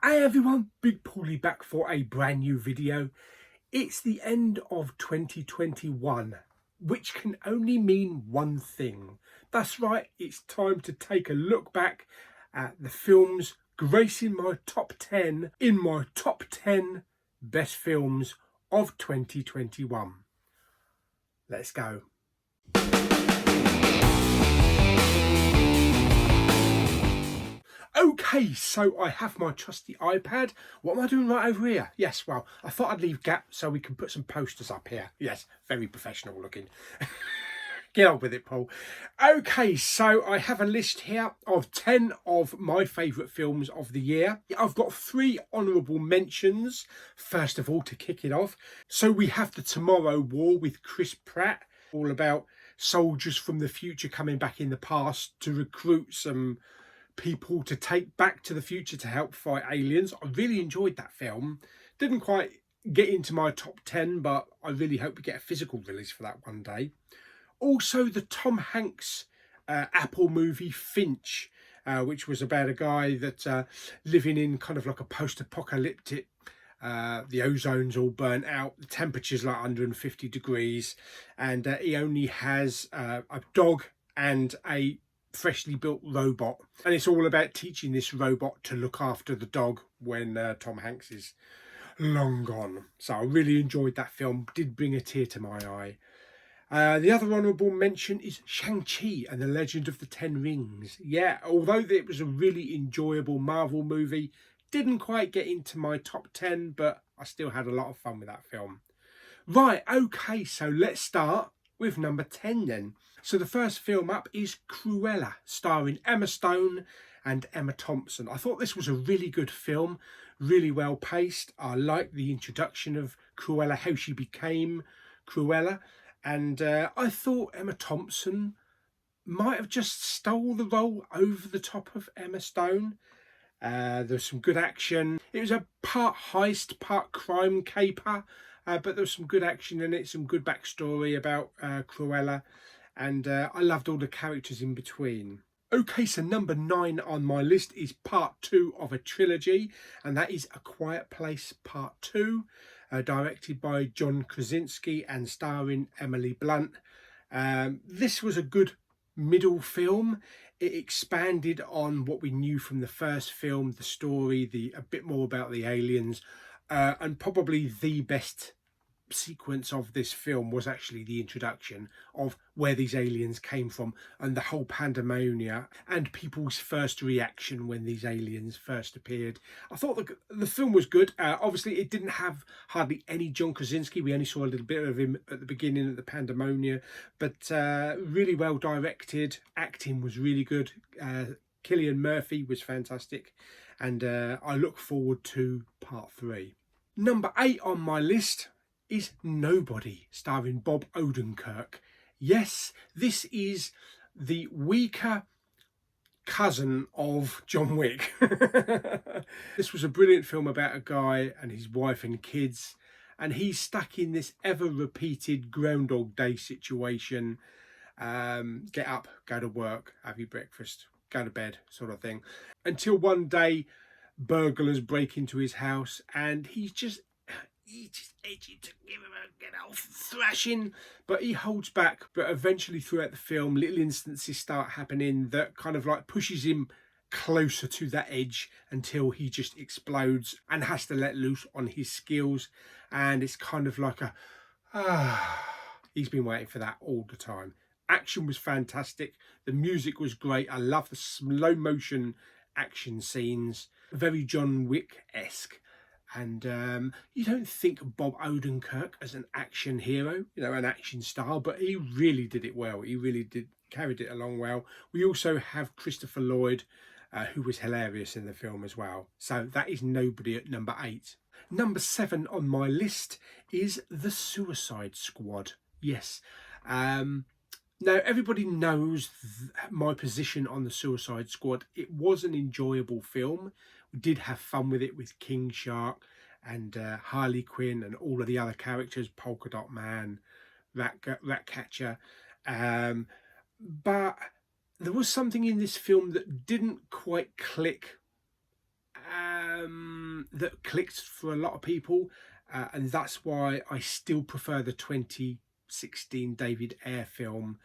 Hey everyone, Big Pauly back for a brand new video. It's the end of 2021, which can only mean one thing. That's right, it's time to take a look back at the films gracing my top 10 in my top 10 best films of 2021. Let's go. Okay, so I have my trusty iPad. What am I doing right over here? Yes, well, I thought I'd leave gap so we can put some posters up here. Yes, very professional looking. Get on with it, Paul. Okay, so I have a list here of 10 of my favourite films of the year. I've got 3 honourable mentions, first of all, to kick it off. So we have The Tomorrow War with Chris Pratt, all about soldiers from the future coming back in the past to recruit some people to take back to the future to help fight aliens. I really enjoyed that film. Didn't quite get into my top 10, but I really hope we get a physical release for that one day. Also, the Tom Hanks Apple movie Finch, which was about a guy that's living in kind of like a post-apocalyptic, the ozone's all burnt out, the temperature's like 150 degrees, and he only has a dog and a freshly built robot, and it's all about teaching this robot to look after the dog when Tom Hanks is long gone. So I really enjoyed that film, did bring a tear to my eye. The other honourable mention is Shang-Chi and the Legend of the Ten Rings. Yeah, although it was a really enjoyable Marvel movie, didn't quite get into my top 10, but I still had a lot of fun with that film. Right, okay, so let's start with number 10 then. So the first film up is Cruella, starring Emma Stone and Emma Thompson. I thought this was a really good film, really well paced. I liked the introduction of Cruella, how she became Cruella, and I thought Emma Thompson might have just stole the role over the top of Emma Stone. There's some good action. It was a part heist, part crime caper, but there was some good action in it, some good backstory about Cruella, and I loved all the characters in between. Okay, so number 9 on my list is part 2 of a trilogy, and that is A Quiet Place Part 2, directed by John Krasinski and starring Emily Blunt. This was a good middle film. It expanded on what we knew from the first film, the story, a bit more about the aliens, and probably the best sequence of this film was actually the introduction of where these aliens came from and the whole pandemonium and people's first reaction when these aliens first appeared. I thought the film was good. Obviously it didn't have hardly any John Krasinski. We only saw a little bit of him at the beginning of the pandemonium, but really well directed. Acting was really good. Cillian Murphy was fantastic, and I look forward to part 3. Number 8 on my list is Nobody, starring Bob Odenkirk. Yes, this is the weaker cousin of John Wick. This was a brilliant film about a guy and his wife and kids, and he's stuck in this ever-repeated Groundhog Day situation. Get up, go to work, have your breakfast, go to bed, sort of thing. Until one day, burglars break into his house, and he's just itchy to give him a good old thrashing, but he holds back. But eventually throughout the film, little instances start happening that kind of like pushes him closer to that edge until he just explodes and has to let loose on his skills. And it's kind of like he's been waiting for that all the time. Action was fantastic, the music was great. I love the slow motion action scenes, very John Wick-esque. And you don't think of Bob Odenkirk as an action hero, you know, an action star, but he really did it well. He really did carried it along well. We also have Christopher Lloyd, who was hilarious in the film as well. So that is Nobody at number 8. Number 7 on my list is The Suicide Squad. Yes. Now, everybody knows my position on The Suicide Squad. It was an enjoyable film. We did have fun with it with King Shark and Harley Quinn and all of the other characters, Polka Dot Man, Ratcatcher. But there was something in this film that didn't quite click. that clicked for a lot of people, and that's why I still prefer the 2016 David Ayer film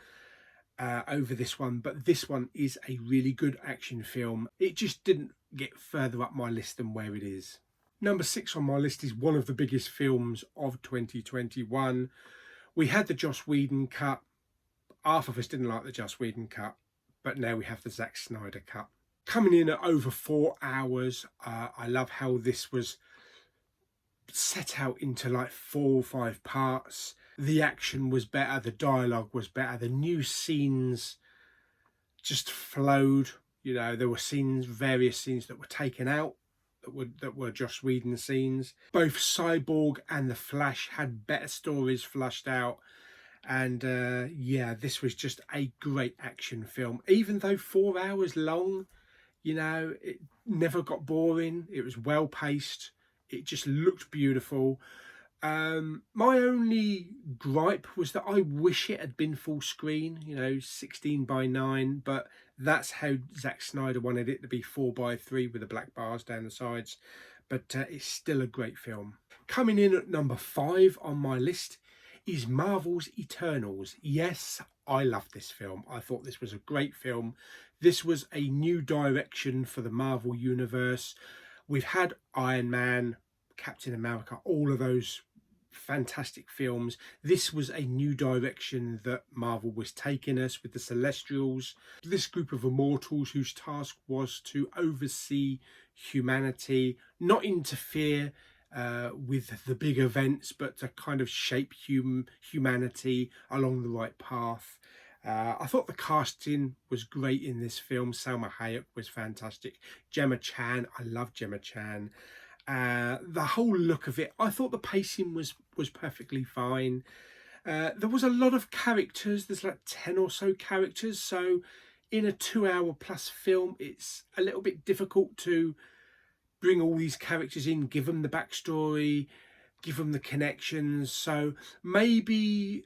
over this one. But this one is a really good action film. It just didn't get further up my list than where it is. Number 6 on my list is one of the biggest films of 2021. We had the Joss Whedon cut. Half of us didn't like the Joss Whedon cut, but now we have the Zack Snyder cut. Coming in at over 4 hours. I love how this was set out into like 4 or 5 parts. The action was better, the dialogue was better, the new scenes just flowed. You know, there were various scenes that were taken out, that were Joss Whedon scenes. Both Cyborg and the Flash had better stories flushed out. And yeah, this was just a great action film. Even though 4 hours long, you know, it never got boring. It was well paced. It just looked beautiful. My only gripe was that I wish it had been full screen, you know, 16:9, but that's how Zack Snyder wanted it to be, 4:3 with the black bars down the sides. But it's still a great film. Coming in at number 5 on my list is Marvel's Eternals. Yes, I love this film. I thought this was a great film. This was a new direction for the Marvel Universe. We've had Iron Man, Captain America, all of those fantastic films. This was a new direction that Marvel was taking us with the Celestials. This group of immortals whose task was to oversee humanity, not interfere with the big events, but to kind of shape humanity along the right path. I thought the casting was great in this film. Salma Hayek was fantastic. Gemma Chan, I love Gemma Chan. The whole look of it, I thought the pacing was perfectly fine. There was a lot of characters. There's like 10 or so characters, so in a 2-hour plus film, it's a little bit difficult to bring all these characters in, give them the backstory, give them the connections. So maybe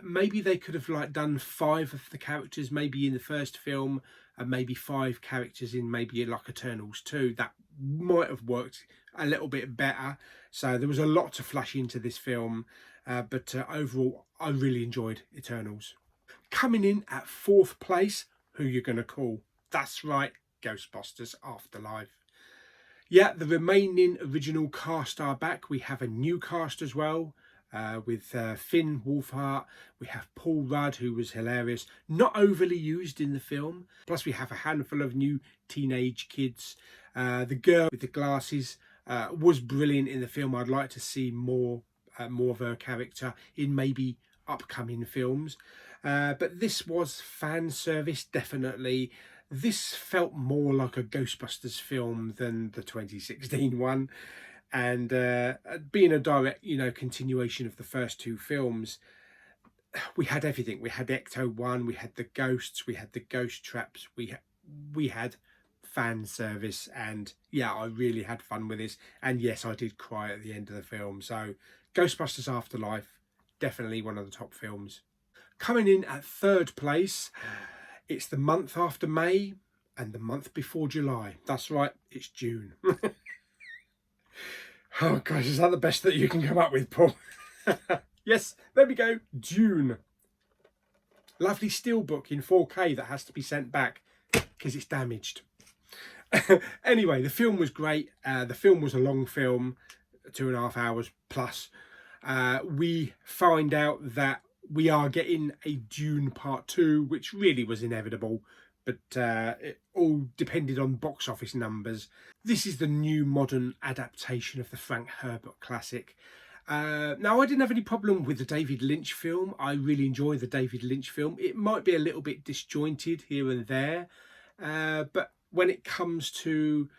they could have like done 5 of the characters maybe in the first film, and maybe 5 characters in maybe like Eternals 2. That might have worked a little bit better. So there was a lot to flash into this film, but overall I really enjoyed Eternals. Coming in at 4th place, who you're going to call? That's right, Ghostbusters Afterlife. Yeah, the remaining original cast are back. We have a new cast as well, with Finn Wolfhard. We have Paul Rudd, who was hilarious, not overly used in the film. Plus we have a handful of new teenage kids. The girl with the glasses was brilliant in the film. I'd like to see more of her character in maybe upcoming films. But this was fan service, definitely. This felt more like a Ghostbusters film than the 2016 one. And being a direct, you know, continuation of the first 2 films, we had everything. We had Ecto-1, we had the ghosts, we had the ghost traps, we had fan service, and yeah, I really had fun with this. And yes, I did cry at the end of the film. So Ghostbusters Afterlife, definitely one of the top films. Coming in at 3rd place, it's the month after May and the month before July. That's right, it's June. Oh gosh, is that the best that you can come up with, Paul? Yes, there we go, June. Lovely steelbook in 4K that has to be sent back because it's damaged. Anyway, the film was great. The film was a long film, 2.5 hours plus. We find out that we are getting a Dune Part 2, which really was inevitable, but it all depended on box office numbers. This is the new modern adaptation of the Frank Herbert classic. Now, I didn't have any problem with the David Lynch film. I really enjoy the David Lynch film. It might be a little bit disjointed here and there, but when it comes to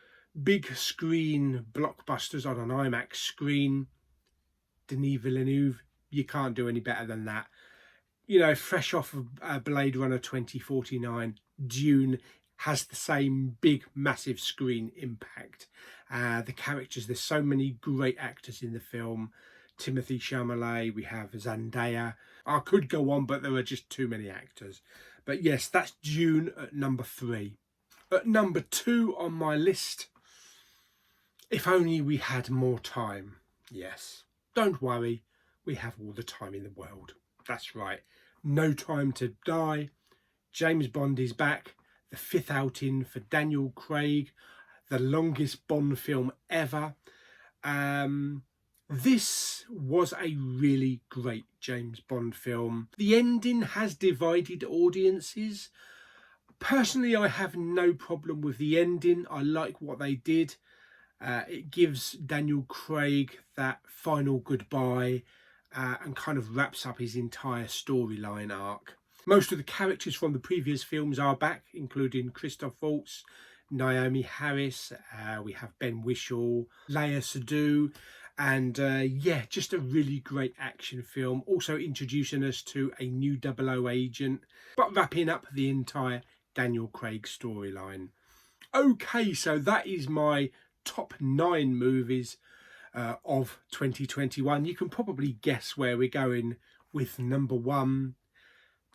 big screen blockbusters on an IMAX screen, Denis Villeneuve, you can't do any better than that. You know, fresh off of Blade Runner 2049, Dune has the same big, massive screen impact. The characters, there's so many great actors in the film. Timothée Chalamet, we have Zendaya. I could go on, but there are just too many actors. But yes, that's Dune at number 3. At number 2 on my list, If only we had more time. Yes, don't worry, we have all the time in the world. That's right, No Time to Die. James Bond is back, the 5th outing for Daniel Craig, the longest Bond film ever. This was a really great James Bond film. The ending has divided audiences. Personally, I have no problem with the ending. I like what they did. It gives Daniel Craig that final goodbye and kind of wraps up his entire storyline arc. Most of the characters from the previous films are back, including Christoph Waltz, Naomi Harris, we have Ben Whishaw, Léa Seydoux, and yeah, just a really great action film, also introducing us to a new 00 agent, but wrapping up the entire Daniel Craig storyline. Okay, so that is my top 9 movies of 2021. You can probably guess where we're going with number 1.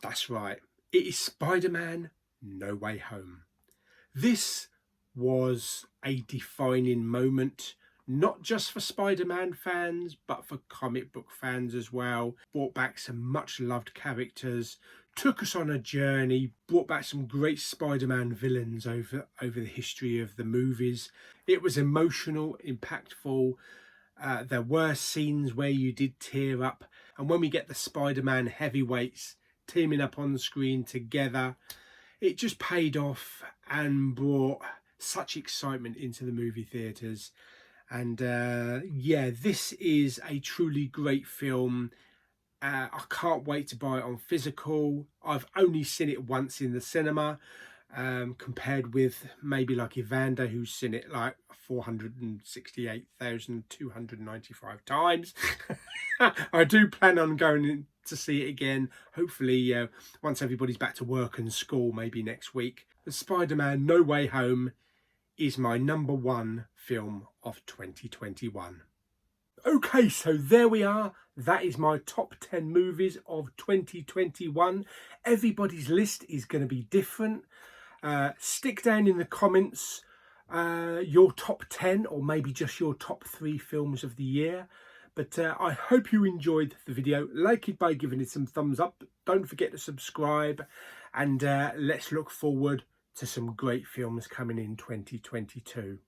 That's right, it is Spider-Man No Way Home. This was a defining moment, not just for Spider-Man fans, but for comic book fans as well. Brought back some much loved characters, took us on a journey, brought back some great Spider-Man villains over the history of the movies. It was emotional, impactful. There were scenes where you did tear up. And when we get the Spider-Man heavyweights teaming up on the screen together, it just paid off and brought such excitement into the movie theatres. And yeah, this is a truly great film. I can't wait to buy it on physical. I've only seen it once in the cinema, compared with maybe like Evander, who's seen it like 468,295 times. I do plan on going to see it again, hopefully once everybody's back to work and school, maybe next week. The Spider-Man No Way Home is my number 1 film of 2021. Okay, so there we are. That is my top 10 movies of 2021. Everybody's list is going to be different. Stick down in the comments your top 10 or maybe just your top 3 films of the year. But I hope you enjoyed the video. Like it by giving it some thumbs up. Don't forget to subscribe. And let's look forward to some great films coming in 2022.